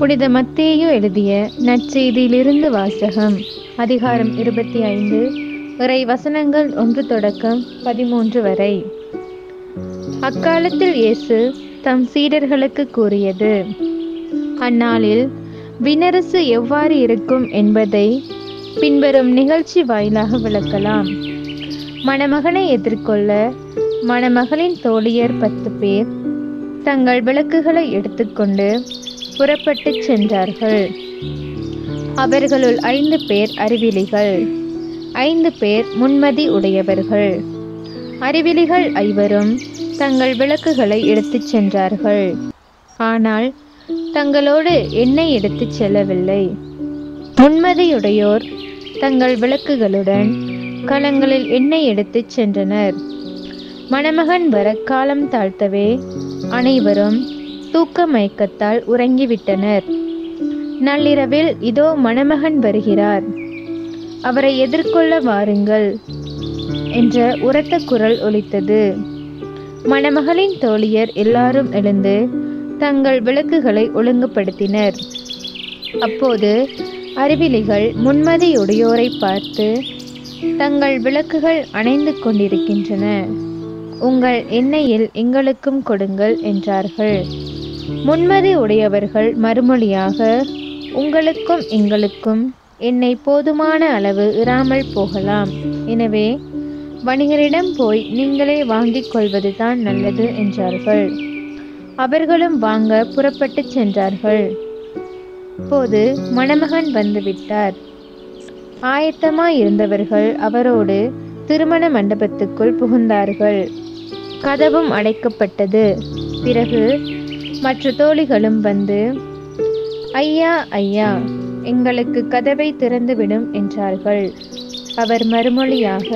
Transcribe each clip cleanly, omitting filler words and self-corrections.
புனித மத்தேயு எழுதிய நற்செய்தியிலிருந்து வாசகம். அதிகாரம் 25, இறை வசனங்கள் 1 தொடக்கம் 13 வரை. அக்காலத்தில் இயேசு தம் சீடர்களுக்கு கூறியது: அந்நாளில் விண்ணரசு எவ்வாறு இருக்கும் என்பதை பின்வரும் நிகழ்ச்சி வாயிலாக விளக்கலாம். மணமகனை எதிர்கொள்ள மணமகளின் தோழியர் 10 பேர் தங்கள் விளக்குகளை எடுத்துக்கொண்டு புறப்பட்டு சென்றார்கள். அவர்களுள் 5 பேர் அறிவிலிகள், 5 பேர் முன்மதி உடையவர்கள். அறிவிலிகள் 5 தங்கள் விளக்குகளை எடுத்துச் சென்றார்கள். ஆனால் தங்களோடு எண்ணெய் எடுத்துச் செல்லவில்லை. முன்மதியுடையோர் தங்கள் விளக்குகளுடன் கலங்களில் எண்ணெய் எடுத்துச் சென்றனர். மணமகன் வர காலம் தாழ்த்தவே அனைவரும் தூக்க மயக்கத்தால் உறங்கிவிட்டனர். நள்ளிரவில், இதோ மணமகன் வருகிறார், அவரை எதிர்கொள்ள வாருங்கள் என்ற உரத்த குரல் ஒலித்தது. மணமகளின் தோழியர் எல்லாரும் எழுந்து தங்கள் விளக்குகளை ஒழுங்குபடுத்தினர். அப்போது அறிவிலிகள் முன்மதியுடையோரை பார்த்து, தங்கள் விளக்குகள் அணைந்து கொண்டிருக்கின்றன, உங்கள் எண்ணெயில் எங்களுக்கும் கொடுங்கள் என்றார்கள். முன்மதி உடையவர்கள் மறுமொழியாக, உங்களுக்கும் எங்களுக்கும் எண்ணெய் போதுமான அளவு இராமல் போகலாம். எனவே வணிகரிடம் போய் நீங்களே வாங்கிக் கொள்வதுதான் நல்லது என்றார்கள். அவர்களும் வாங்க புறப்பட்டு சென்றார்கள். அப்போது மணமகன் வந்துவிட்டார். ஆயத்தமாயிருந்தவர்கள் அவரோடு திருமண மண்டபத்துக்குள் புகுந்தார்கள். கதவும் அடைக்கப்பட்டது. பிறகு மற்ற தோழிகளும் வந்து, ஐயா ஐயா, எங்களுக்கு கதவை திறந்துவிடும் என்றார்கள். அவர் மறுமொழியாக,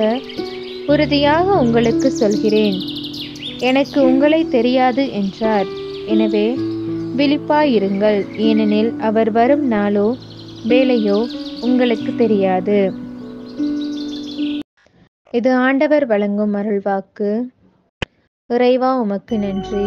உறுதியாக உங்களுக்கு சொல்கிறேன், எனக்கு உங்களை தெரியாது என்றார். எனவே விழிப்பாயிருங்கள், ஏனெனில் அவர் வரும் நாளோ வேலையோ உங்களுக்கு தெரியாது. இது ஆண்டவர் வழங்கும் அருள்வாக்கு. இறைவா, உமக்கு நன்றி.